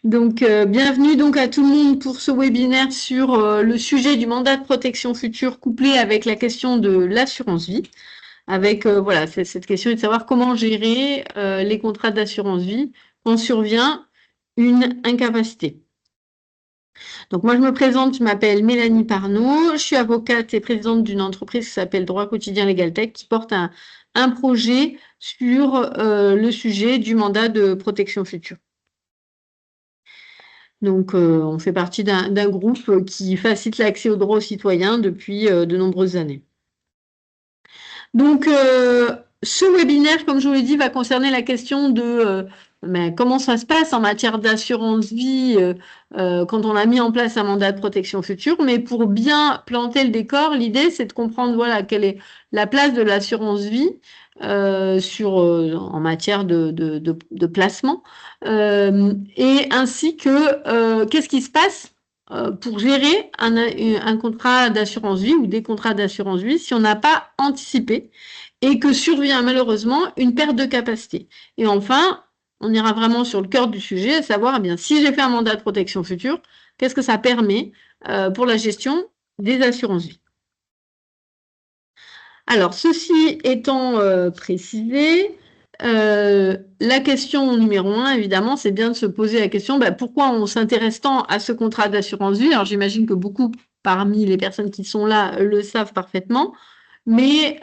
Donc, bienvenue donc à tout le monde pour ce webinaire sur le sujet du mandat de protection future couplé avec la question de l'assurance vie. Avec voilà, cette question est de savoir comment gérer les contrats d'assurance vie quand survient une incapacité. Donc, moi, je me présente, je m'appelle Mélanie Parnot, je suis avocate et présidente d'une entreprise qui s'appelle Droit Quotidien Legal Tech qui porte un projet sur le sujet du mandat de protection future. Donc, on fait partie d'un groupe qui facilite l'accès aux droits aux citoyens depuis de nombreuses années. Donc, ce webinaire, comme je vous l'ai dit, va concerner la question de comment ça se passe en matière d'assurance vie quand on a mis en place un mandat de protection future. Mais pour bien planter le décor, l'idée, c'est de comprendre voilà, quelle est la place de l'assurance vie en matière de placement et ainsi que qu'est-ce qui se passe pour gérer un contrat d'assurance vie ou des contrats d'assurance vie si on n'a pas anticipé et que survient malheureusement une perte de capacité. Et enfin, on ira vraiment sur le cœur du sujet, à savoir, eh bien, si j'ai fait un mandat de protection future, qu'est-ce que ça permet pour la gestion des assurances vie. Alors, ceci étant précisé, la question numéro 1, évidemment, c'est bien de se poser la question, pourquoi on s'intéresse tant à ce contrat d'assurance vie? Alors, j'imagine que beaucoup parmi les personnes qui sont là le savent parfaitement, mais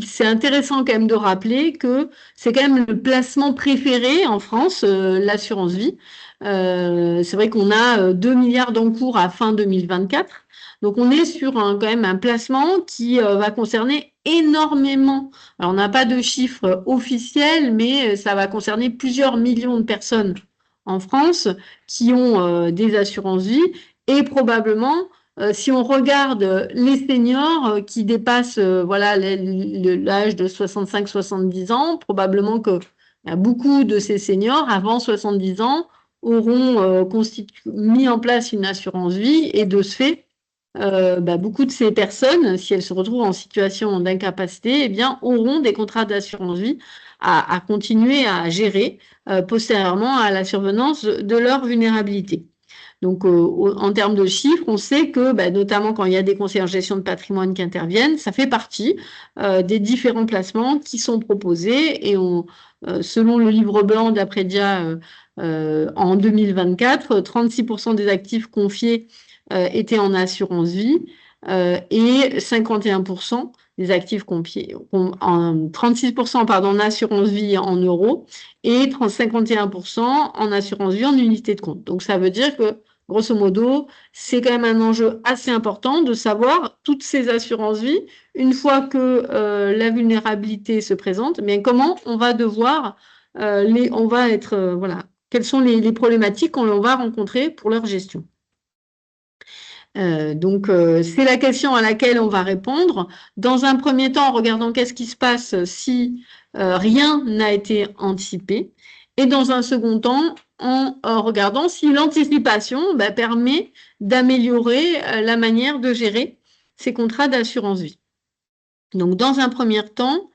c'est intéressant quand même de rappeler que c'est quand même le placement préféré en France, l'assurance vie. C'est vrai qu'on a 2 milliards d'encours à fin 2024. Donc, on est sur quand même un placement qui va concerner énormément. Alors, on n'a pas de chiffres officiels, mais ça va concerner plusieurs millions de personnes en France qui ont des assurances vie et probablement si on regarde les seniors qui dépassent voilà l'âge de 65-70 ans, probablement que beaucoup de ces seniors avant 70 ans auront mis en place une assurance vie et de ce fait, beaucoup de ces personnes, si elles se retrouvent en situation d'incapacité, eh bien, auront des contrats d'assurance vie à continuer à gérer postérieurement à la survenance de leur vulnérabilité. Donc, en termes de chiffres, on sait que, notamment quand il y a des conseillers en gestion de patrimoine qui interviennent, ça fait partie des différents placements qui sont proposés. Et selon le livre blanc d'Apredia en 2024, 36% des actifs confiés étaient en assurance vie et 51% des actifs confiés, 36% pardon, en assurance vie en euros et 51% en assurance vie en unité de compte. Donc, ça veut dire que, grosso modo, c'est quand même un enjeu assez important de savoir toutes ces assurances vie, une fois que la vulnérabilité se présente, mais comment on va devoir, voilà, quelles sont les problématiques qu'on va rencontrer pour leur gestion. Donc, c'est la question à laquelle on va répondre. Dans un premier temps, en regardant qu'est-ce qui se passe si rien n'a été anticipé. Et dans un second temps, en regardant si l'anticipation permet d'améliorer la manière de gérer ces contrats d'assurance vie. Donc, dans un premier temps,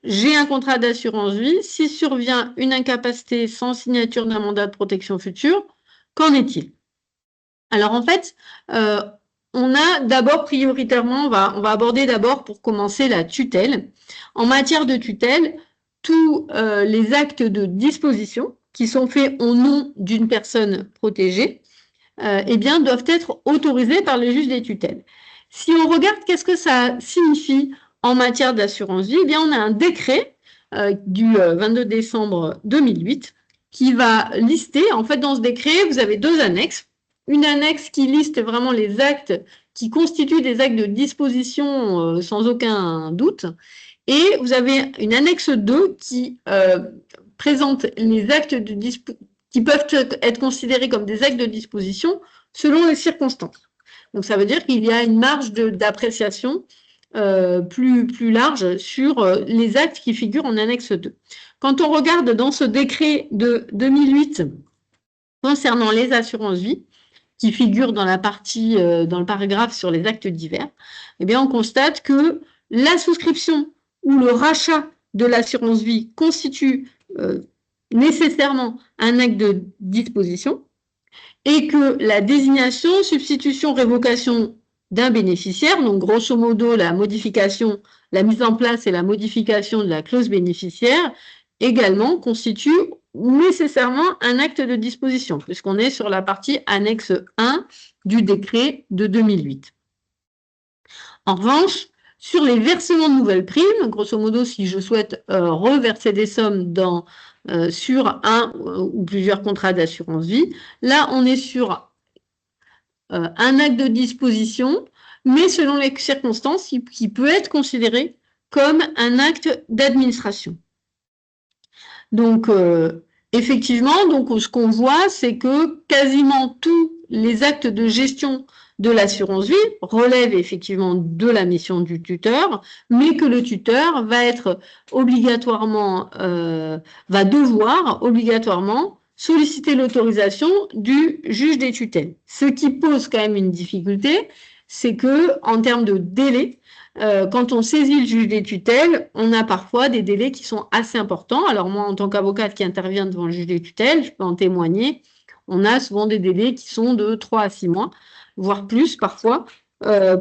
j'ai un contrat d'assurance vie. Si survient une incapacité sans signature d'un mandat de protection future, qu'en est-il? Alors en fait, on a d'abord prioritairement, on va aborder d'abord pour commencer la tutelle. En matière de tutelle, tous les actes de disposition qui sont faits au nom d'une personne protégée, eh bien, doivent être autorisés par le juge des tutelles. Si on regarde qu'est-ce que ça signifie en matière d'assurance vie, eh bien, on a un décret du 22 décembre 2008 qui va lister, en fait, dans ce décret, vous avez deux annexes. Une annexe qui liste vraiment les actes qui constituent des actes de disposition sans aucun doute. Et vous avez une annexe 2 qui présente les actes qui peuvent être considérés comme des actes de disposition selon les circonstances. Donc, ça veut dire qu'il y a une marge d'appréciation plus large sur les actes qui figurent en annexe 2. Quand on regarde dans ce décret de 2008 concernant les assurances vie, qui figure dans la partie, dans le paragraphe sur les actes divers, eh bien, on constate que la souscription ou le rachat de l'assurance vie constitue nécessairement un acte de disposition. et que la désignation, substitution, révocation d'un bénéficiaire, donc grosso modo la modification, la mise en place et la modification de la clause bénéficiaire, également constitue nécessairement un acte de disposition, puisqu'on est sur la partie annexe 1 du décret de 2008. En revanche, sur les versements de nouvelles primes, grosso modo, si je souhaite reverser des sommes sur un ou plusieurs contrats d'assurance vie, là, on est sur un acte de disposition, mais selon les circonstances, qui peut être considéré comme un acte d'administration. Donc, effectivement, donc, ce qu'on voit, c'est que quasiment tous les actes de gestion de l'assurance vie relèvent effectivement de la mission du tuteur, mais que le tuteur va être obligatoirement, va devoir obligatoirement solliciter l'autorisation du juge des tutelles. Ce qui pose quand même une difficulté, c'est que en termes de délai, quand on saisit le juge des tutelles, on a parfois des délais qui sont assez importants. Alors moi, en tant qu'avocate qui intervient devant le juge des tutelles, je peux en témoigner, on a souvent des délais qui sont de 3 à 6 mois, voire plus parfois,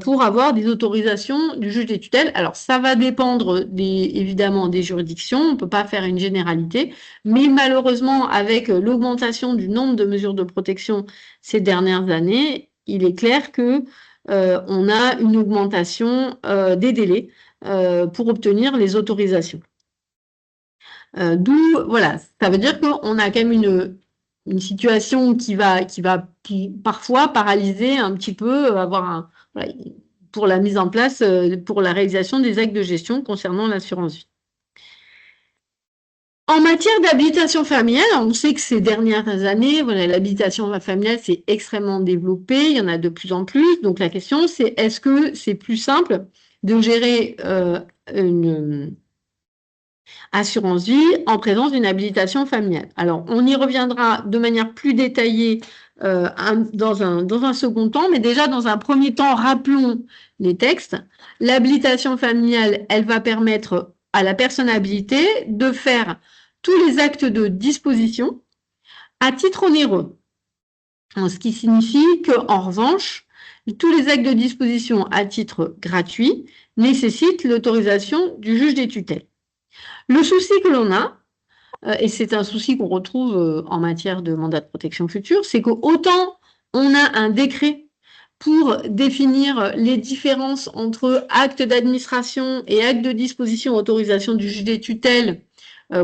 pour avoir des autorisations du juge des tutelles. Alors ça va dépendre évidemment des juridictions, on ne peut pas faire une généralité, mais malheureusement avec l'augmentation du nombre de mesures de protection ces dernières années, il est clair que on a une augmentation des délais pour obtenir les autorisations. D'où, voilà, ça veut dire qu'on a quand même une situation qui va parfois paralyser un petit peu, voilà, pour la mise en place, pour la réalisation des actes de gestion concernant l'assurance vie. En matière d'habilitation familiale, on sait que ces dernières années, voilà, l'habilitation familiale s'est extrêmement développée, il y en a de plus en plus. Donc la question, c'est est-ce que c'est plus simple de gérer une assurance vie en présence d'une habilitation familiale? Alors, on y reviendra de manière plus détaillée dans un second temps, mais déjà dans un premier temps, rappelons les textes. L'habilitation familiale, elle va permettre à la personne habilitée de faire tous les actes de disposition à titre onéreux. Ce qui signifie qu'en revanche, tous les actes de disposition à titre gratuit nécessitent l'autorisation du juge des tutelles. Le souci que l'on a, et c'est un souci qu'on retrouve en matière de mandat de protection future, c'est qu'autant on a un décret pour définir les différences entre acte d'administration et acte de disposition, autorisation du juge des tutelles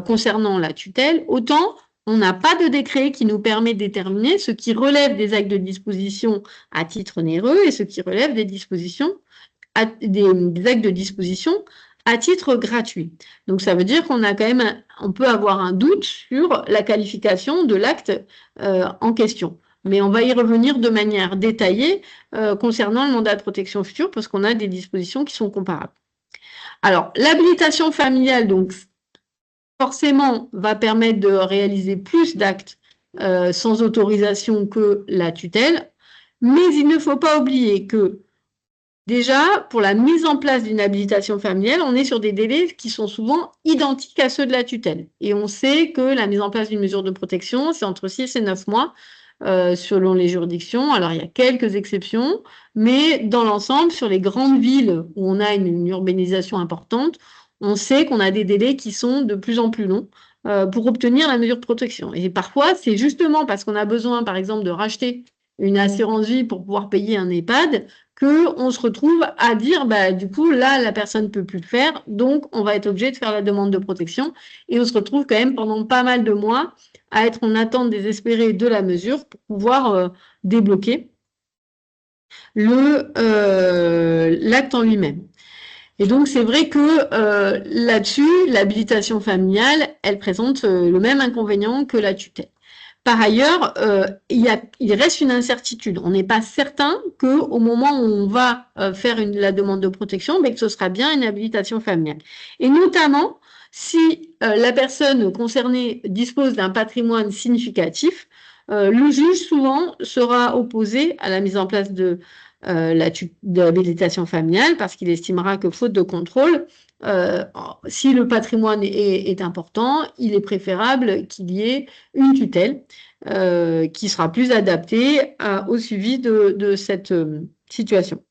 concernant la tutelle, autant on n'a pas de décret qui nous permet de déterminer ce qui relève des actes de disposition à titre onéreux et ce qui relève des dispositions, des actes de disposition à titre gratuit. Donc ça veut dire qu'on a quand même, on peut avoir un doute sur la qualification de l'acte en question. Mais on va y revenir de manière détaillée concernant le mandat de protection future parce qu'on a des dispositions qui sont comparables. Alors, l'habilitation familiale, donc, forcément, va permettre de réaliser plus d'actes sans autorisation que la tutelle, mais il ne faut pas oublier que déjà, pour la mise en place d'une habilitation familiale, on est sur des délais qui sont souvent identiques à ceux de la tutelle. Et on sait que la mise en place d'une mesure de protection, c'est entre 6 et 9 mois selon les juridictions. Alors, il y a quelques exceptions, mais dans l'ensemble, sur les grandes villes où on a une urbanisation importante, on sait qu'on a des délais qui sont de plus en plus longs pour obtenir la mesure de protection. Et parfois, c'est justement parce qu'on a besoin, par exemple, de racheter une assurance vie pour pouvoir payer un EHPAD qu'on se retrouve à dire, bah, du coup, là, la personne ne peut plus le faire, donc on va être obligé de faire la demande de protection. Et on se retrouve quand même pendant pas mal de mois à être en attente désespérée de la mesure pour pouvoir débloquer l'acte en lui-même. Et donc, c'est vrai que là-dessus, l'habilitation familiale, elle présente le même inconvénient que la tutelle. Par ailleurs, il reste une incertitude. On n'est pas certain qu'au moment où on va faire la demande de protection, mais que ce sera bien une habilitation familiale. Et notamment, si la personne concernée dispose d'un patrimoine significatif, le juge souvent sera opposé à la mise en place de l'habilitation familiale parce qu'il estimera que faute de contrôle, si le patrimoine est important, il est préférable qu'il y ait une tutelle qui sera plus adaptée au suivi de cette situation.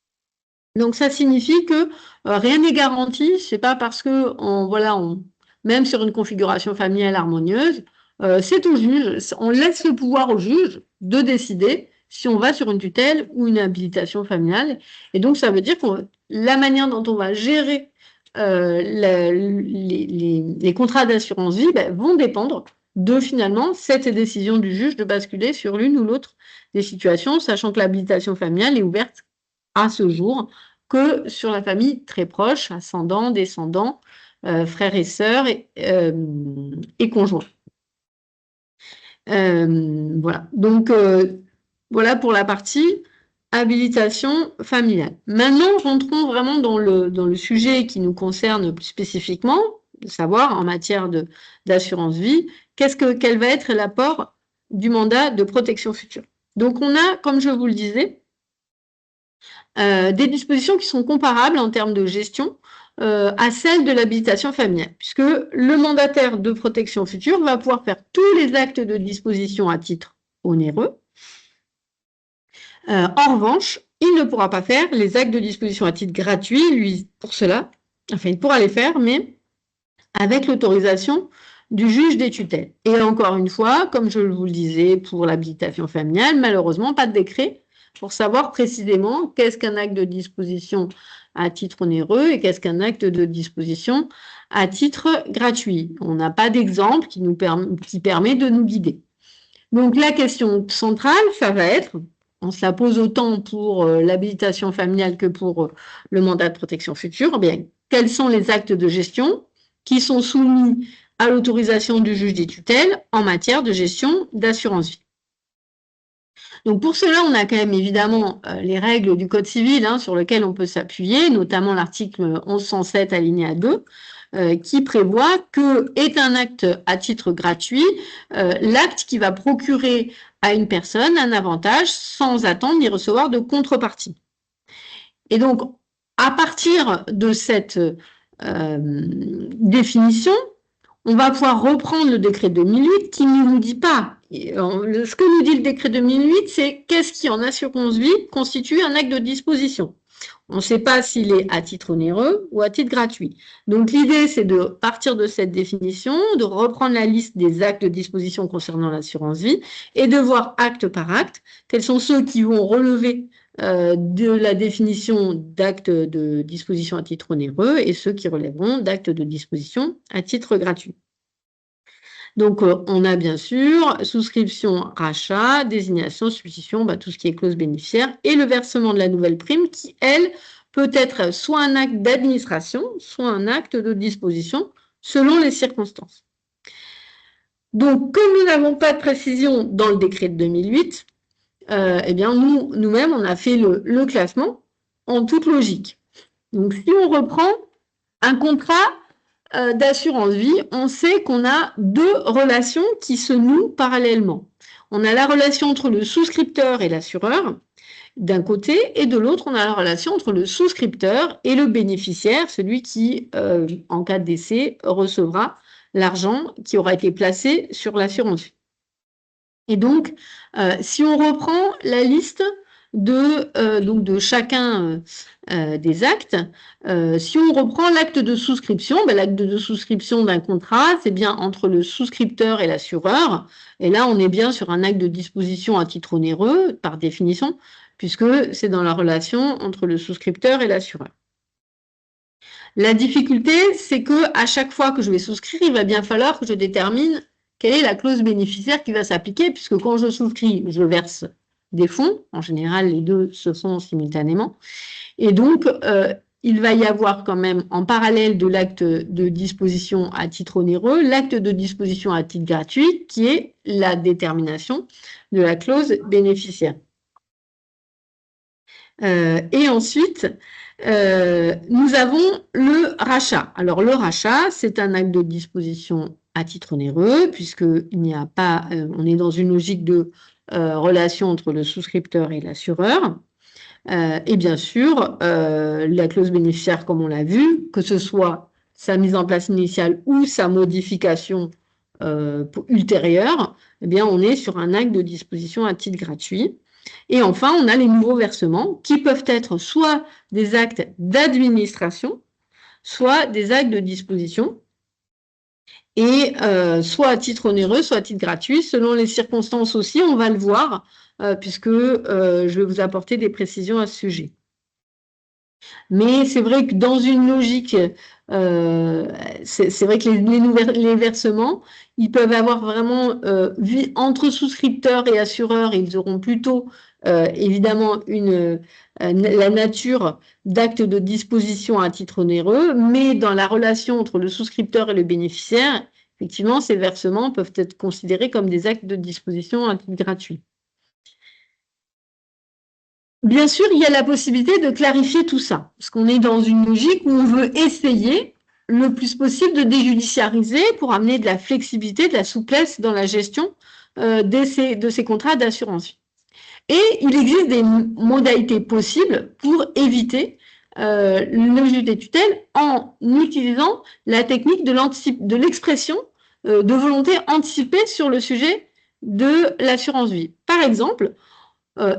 Donc, ça signifie que rien n'est garanti. C'est pas parce que, même sur une configuration familiale harmonieuse, c'est au juge. On laisse le pouvoir au juge de décider si on va sur une tutelle ou une habilitation familiale. Et donc, ça veut dire que la manière dont on va gérer les contrats d'assurance vie vont dépendre de finalement cette décision du juge de basculer sur l'une ou l'autre des situations, sachant que l'habilitation familiale est ouverte à ce jour que sur la famille très proche, ascendants, descendants, frères et sœurs et conjoints. Voilà. Donc, voilà pour la partie habilitation familiale. Maintenant, rentrons vraiment dans le sujet qui nous concerne plus spécifiquement, de savoir en matière d'assurance vie, quel va être l'apport du mandat de protection future. Donc, on a, comme je vous le disais, des dispositions qui sont comparables en termes de gestion à celles de l'habilitation familiale, puisque le mandataire de protection future va pouvoir faire tous les actes de disposition à titre onéreux. En revanche, il ne pourra pas faire les actes de disposition à titre gratuit, lui, pour cela. Enfin, il pourra les faire, mais avec l'autorisation du juge des tutelles. Et encore une fois, comme je vous le disais pour l'habilitation familiale, malheureusement, pas de décret pour savoir précisément qu'est-ce qu'un acte de disposition à titre onéreux et qu'est-ce qu'un acte de disposition à titre gratuit. On n'a pas d'exemple qui permet de nous guider. Donc la question centrale, ça va être, on se la pose autant pour l'habilitation familiale que pour le mandat de protection future, eh bien, quels sont les actes de gestion qui sont soumis à l'autorisation du juge des tutelles en matière de gestion d'assurance vie. Donc pour cela, on a quand même évidemment les règles du Code civil sur lesquelles on peut s'appuyer, notamment l'article 1107 alinéa 2, qui prévoit que est un acte à titre gratuit l'acte qui va procurer à une personne un avantage sans attendre ni recevoir de contrepartie. Et donc, à partir de cette définition, on va pouvoir reprendre le décret 2008 qui ne nous dit pas. Ce que nous dit le décret 2008, c'est qu'est-ce qui en assurance vie constitue un acte de disposition. On ne sait pas s'il est à titre onéreux ou à titre gratuit. Donc l'idée, c'est de partir de cette définition, de reprendre la liste des actes de disposition concernant l'assurance vie et de voir acte par acte quels sont ceux qui vont relever de la définition d'actes de disposition à titre onéreux et ceux qui relèveront d'actes de disposition à titre gratuit. Donc, on a bien sûr souscription, rachat, désignation, substitution, tout ce qui est clause bénéficiaire et le versement de la nouvelle prime qui, elle, peut être soit un acte d'administration, soit un acte de disposition selon les circonstances. Donc, comme nous n'avons pas de précision dans le décret de 2008, eh bien, nous-mêmes, on a fait le classement en toute logique. Donc, si on reprend un contrat d'assurance vie, on sait qu'on a deux relations qui se nouent parallèlement. On a la relation entre le souscripteur et l'assureur d'un côté, et de l'autre, on a la relation entre le souscripteur et le bénéficiaire, celui qui, en cas de décès, recevra l'argent qui aura été placé sur l'assurance vie. Et donc, si on reprend la liste de chacun des actes, si on reprend l'acte de souscription, l'acte de souscription d'un contrat, c'est bien entre le souscripteur et l'assureur. Et là, on est bien sur un acte de disposition à titre onéreux, par définition, puisque c'est dans la relation entre le souscripteur et l'assureur. La difficulté, c'est que à chaque fois que je vais souscrire, il va bien falloir que je détermine quelle est la clause bénéficiaire qui va s'appliquer, puisque quand je souscris, je verse des fonds. En général, les deux se font simultanément. Et donc, il va y avoir quand même, en parallèle de l'acte de disposition à titre onéreux, l'acte de disposition à titre gratuit, qui est la détermination de la clause bénéficiaire. Et ensuite, nous avons le rachat. Alors, le rachat, c'est un acte de disposition à titre onéreux, puisqu'il n'y a pas, on est dans une logique de relation entre le souscripteur et l'assureur. Et bien sûr, la clause bénéficiaire, comme on l'a vu, que ce soit sa mise en place initiale ou sa modification ultérieure, eh bien, on est sur un acte de disposition à titre gratuit. Et enfin, on a les nouveaux versements qui peuvent être soit des actes d'administration, soit des actes de disposition, et soit à titre onéreux, soit à titre gratuit, selon les circonstances aussi, on va le voir, puisque je vais vous apporter des précisions à ce sujet. Mais c'est vrai que dans une logique, c'est vrai que les versements, ils peuvent avoir vraiment, entre souscripteurs et assureurs, ils auront plutôt évidemment la nature d'actes de disposition à titre onéreux, mais dans la relation entre le souscripteur et le bénéficiaire, effectivement, ces versements peuvent être considérés comme des actes de disposition à titre gratuit. Bien sûr, il y a la possibilité de clarifier tout ça, parce qu'on est dans une logique où on veut essayer le plus possible de déjudiciariser pour amener de la flexibilité, de la souplesse dans la gestion de ces contrats d'assurance vie. Et il existe des modalités possibles pour éviter le juge des tutelles en utilisant la technique de l'expression de volonté anticipée sur le sujet de l'assurance vie. Par exemple,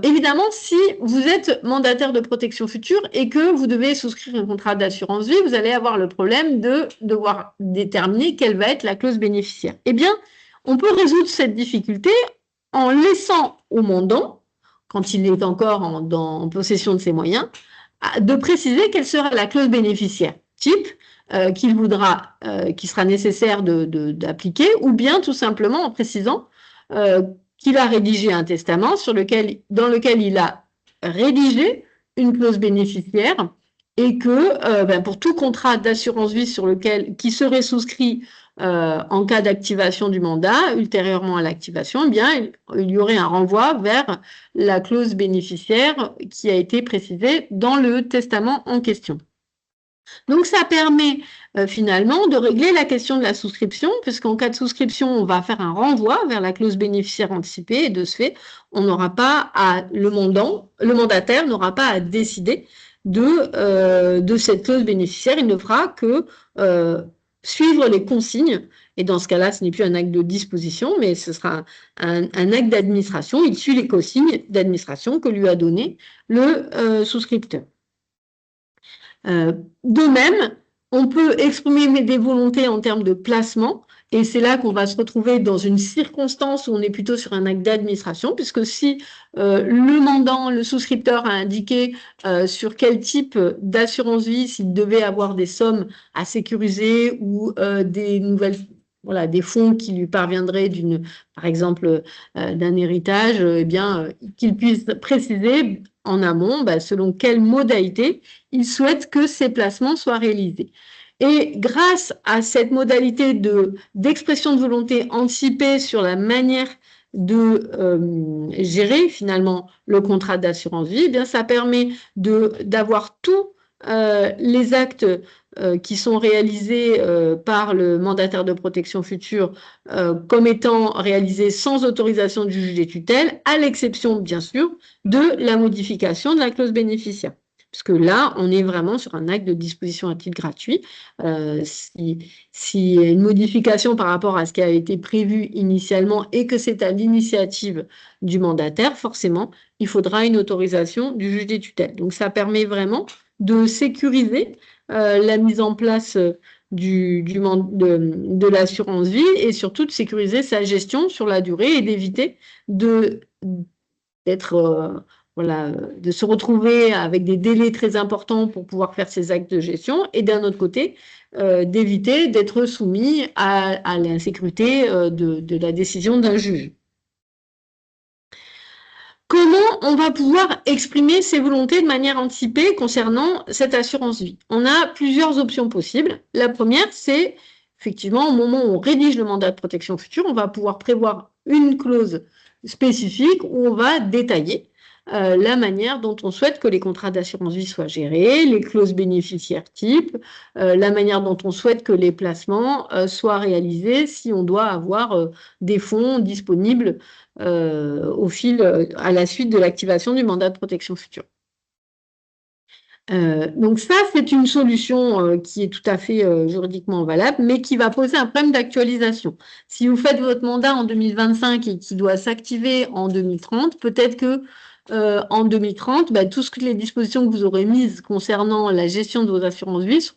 évidemment, si vous êtes mandataire de protection future et que vous devez souscrire un contrat d'assurance vie, vous allez avoir le problème de devoir déterminer quelle va être la clause bénéficiaire. Eh bien, on peut résoudre cette difficulté en laissant au mandant, quand il est encore en possession de ses moyens, de préciser quelle sera la clause bénéficiaire type qui sera nécessaire d'appliquer, ou bien tout simplement en précisant qu'il a rédigé un testament dans lequel il a rédigé une clause bénéficiaire et que pour tout contrat d'assurance vie qui serait souscrit en cas d'activation du mandat, ultérieurement à l'activation, eh bien, il y aurait un renvoi vers la clause bénéficiaire qui a été précisée dans le testament en question. Donc, ça permet finalement de régler la question de la souscription, puisqu'en cas de souscription, on va faire un renvoi vers la clause bénéficiaire anticipée, et de ce fait, le mandataire n'aura pas à décider de cette clause bénéficiaire. Il ne fera que suivre les consignes, et dans ce cas-là, ce n'est plus un acte de disposition, mais ce sera un acte d'administration. Il suit les consignes d'administration que lui a donné le souscripteur. De même, on peut exprimer des volontés en termes de placement, et c'est là qu'on va se retrouver dans une circonstance où on est plutôt sur un acte d'administration, puisque si le mandant, le souscripteur a indiqué sur quel type d'assurance vie, s'il devait avoir des sommes à sécuriser ou des fonds qui lui parviendraient par exemple, d'un héritage, eh bien, qu'il puisse préciser en amont, selon quelle modalité il souhaite que ces placements soient réalisés. Et grâce à cette modalité d'expression de volonté anticipée sur la manière de gérer finalement le contrat d'assurance vie, eh bien, ça permet d'avoir tous les actes qui sont réalisés par le mandataire de protection future comme étant réalisés sans autorisation du juge des tutelles, à l'exception, bien sûr, de la modification de la clause bénéficiaire. Parce que là, on est vraiment sur un acte de disposition à titre gratuit. Si une modification par rapport à ce qui a été prévu initialement et que c'est à l'initiative du mandataire, forcément, il faudra une autorisation du juge des tutelles. Donc, ça permet vraiment de sécuriser la mise en place de l'assurance vie et surtout de sécuriser sa gestion sur la durée et d'éviter de se retrouver avec des délais très importants pour pouvoir faire ces actes de gestion et d'un autre côté, d'éviter d'être soumis à l'insécurité de la décision d'un juge. Comment on va pouvoir exprimer ses volontés de manière anticipée concernant cette assurance vie? On a plusieurs options possibles. La première, c'est effectivement au moment où on rédige le mandat de protection future, on va pouvoir prévoir une clause spécifique où on va détailler la manière dont on souhaite que les contrats d'assurance vie soient gérés, les clauses bénéficiaires type, la manière dont on souhaite que les placements soient réalisés si on doit avoir des fonds disponibles à la suite de l'activation du mandat de protection future. Donc ça, c'est une solution qui est tout à fait juridiquement valable, mais qui va poser un problème d'actualisation. Si vous faites votre mandat en 2025 et qui doit s'activer en 2030, peut-être que en 2030, toutes les dispositions que vous aurez mises concernant la gestion de vos assurances-vie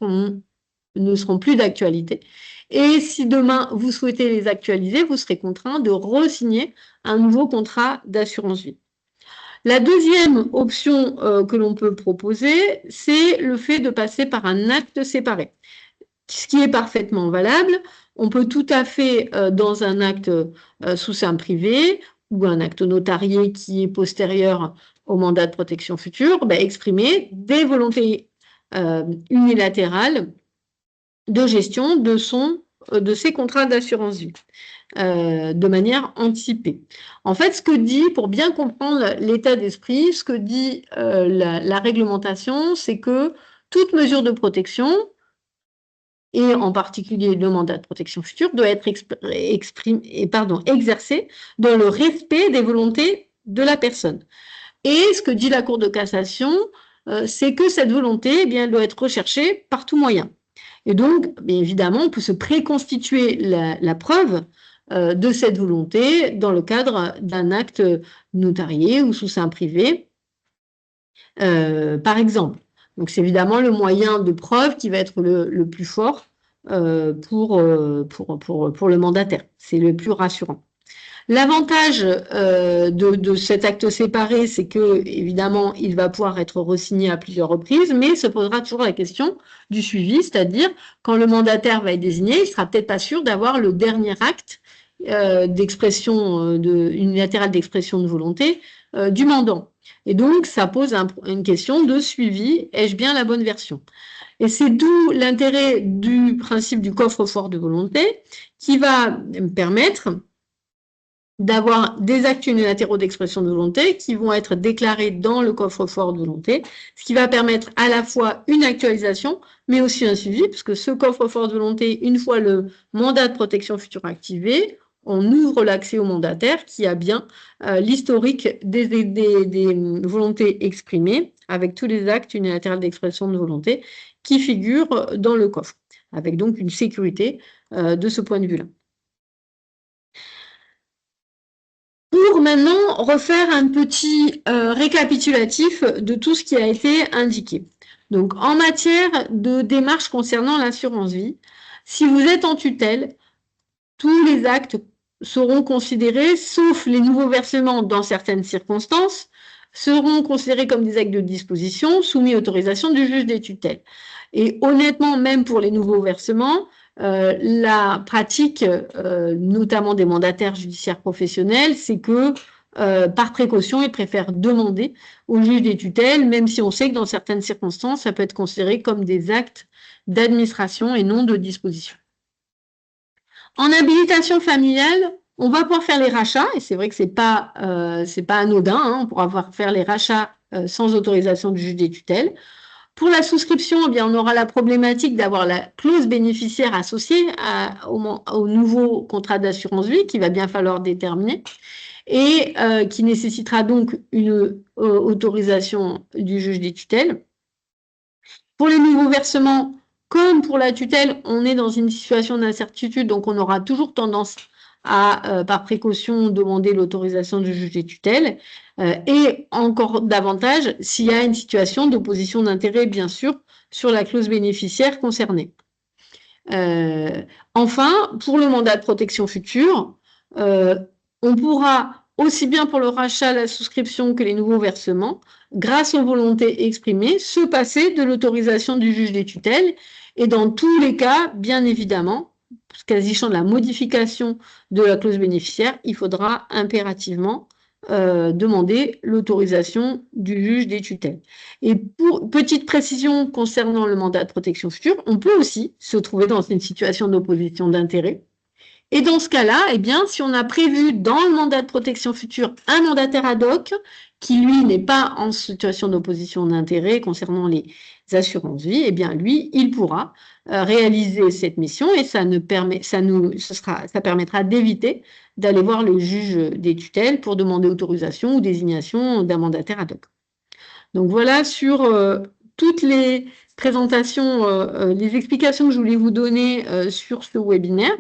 ne seront plus d'actualité. Et si demain, vous souhaitez les actualiser, vous serez contraint de re-signer un nouveau contrat d'assurance-vie. La deuxième option que l'on peut proposer, c'est le fait de passer par un acte séparé, ce qui est parfaitement valable. On peut tout à fait, dans un acte sous seing privé ou un acte notarié qui est postérieur au mandat de protection future, exprimer des volontés unilatérales de gestion de ses contrats d'assurance vie. De manière anticipée. En fait, ce que dit, pour bien comprendre l'état d'esprit, ce que dit la réglementation, c'est que toute mesure de protection, et en particulier le mandat de protection future, doit être exercée dans le respect des volontés de la personne. Et ce que dit la Cour de cassation, c'est que cette volonté, elle doit être recherchée par tout moyen. Et donc, bien évidemment, on peut se préconstituer la preuve de cette volonté dans le cadre d'un acte notarié ou sous seing privé, par exemple. Donc, c'est évidemment le moyen de preuve qui va être le plus fort pour le mandataire. C'est le plus rassurant. L'avantage de cet acte séparé, c'est que, évidemment, il va pouvoir être re-signé à plusieurs reprises, mais se posera toujours la question du suivi, c'est-à-dire, quand le mandataire va être désigné, il ne sera peut-être pas sûr d'avoir le dernier acte d'expression unilatérale d'expression de volonté du mandant. Et donc, ça pose une question de suivi. Ai-je bien la bonne version? Et c'est d'où l'intérêt du principe du coffre-fort de volonté qui va permettre d'avoir des actes unilatéraux d'expression de volonté qui vont être déclarés dans le coffre-fort de volonté, ce qui va permettre à la fois une actualisation, mais aussi un suivi, puisque ce coffre-fort de volonté, une fois le mandat de protection future activé, on ouvre l'accès au mandataire qui a bien l'historique des volontés exprimées, avec tous les actes unilatéraux d'expression de volonté qui figurent dans le coffre, avec donc une sécurité de ce point de vue-là. Pour maintenant refaire un petit récapitulatif de tout ce qui a été indiqué. Donc, en matière de démarches concernant l'assurance vie, si vous êtes en tutelle, tous les actes seront considérés, sauf les nouveaux versements dans certaines circonstances, seront considérés comme des actes de disposition soumis à autorisation du juge des tutelles. Et honnêtement, même pour les nouveaux versements, la pratique, notamment des mandataires judiciaires professionnels, c'est que par précaution, ils préfèrent demander au juge des tutelles, même si on sait que dans certaines circonstances, ça peut être considéré comme des actes d'administration et non de disposition. En habilitation familiale, on va pouvoir faire les rachats, et c'est vrai que c'est pas anodin, hein, on pourra pouvoir faire les rachats sans autorisation du juge des tutelles. Pour la souscription, eh bien, on aura la problématique d'avoir la clause bénéficiaire associée au nouveau contrat d'assurance vie qu'il va bien falloir déterminer et qui nécessitera donc une autorisation du juge des tutelles. Pour les nouveaux versements, comme pour la tutelle, on est dans une situation d'incertitude, donc on aura toujours tendance à, par précaution, demander l'autorisation du juge des tutelles, et encore davantage s'il y a une situation d'opposition d'intérêt, bien sûr, sur la clause bénéficiaire concernée. Enfin, pour le mandat de protection future, on pourra, aussi bien pour le rachat, la souscription que les nouveaux versements, grâce aux volontés exprimées, se passer de l'autorisation du juge des tutelles. Et dans tous les cas, bien évidemment, quasi-champ de la modification de la clause bénéficiaire, il faudra impérativement demander l'autorisation du juge des tutelles. Et pour petite précision concernant le mandat de protection future, on peut aussi se trouver dans une situation d'opposition d'intérêt. Et dans ce cas-là, eh bien, si on a prévu dans le mandat de protection future un mandataire ad hoc qui, lui, n'est pas en situation d'opposition d'intérêt concernant les assurances vie, eh bien, lui, il pourra réaliser cette mission et ça permettra d'éviter d'aller voir le juge des tutelles pour demander autorisation ou désignation d'un mandataire ad hoc. Donc voilà sur toutes les présentations, les explications que je voulais vous donner sur ce webinaire.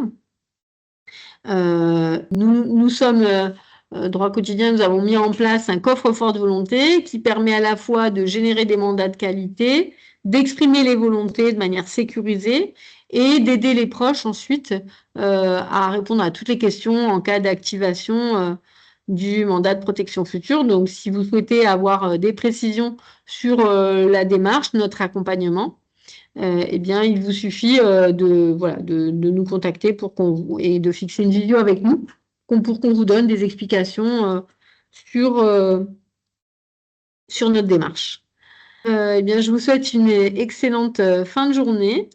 Nous sommes Droit Quotidien, nous avons mis en place un coffre-fort de volonté qui permet à la fois de générer des mandats de qualité, d'exprimer les volontés de manière sécurisée et d'aider les proches ensuite à répondre à toutes les questions en cas d'activation du mandat de protection future. Donc, si vous souhaitez avoir des précisions sur la démarche, notre accompagnement, eh bien, il vous suffit de nous contacter et de fixer une vidéo avec nous pour qu'on vous donne des explications sur notre démarche. Eh bien, je vous souhaite une excellente fin de journée.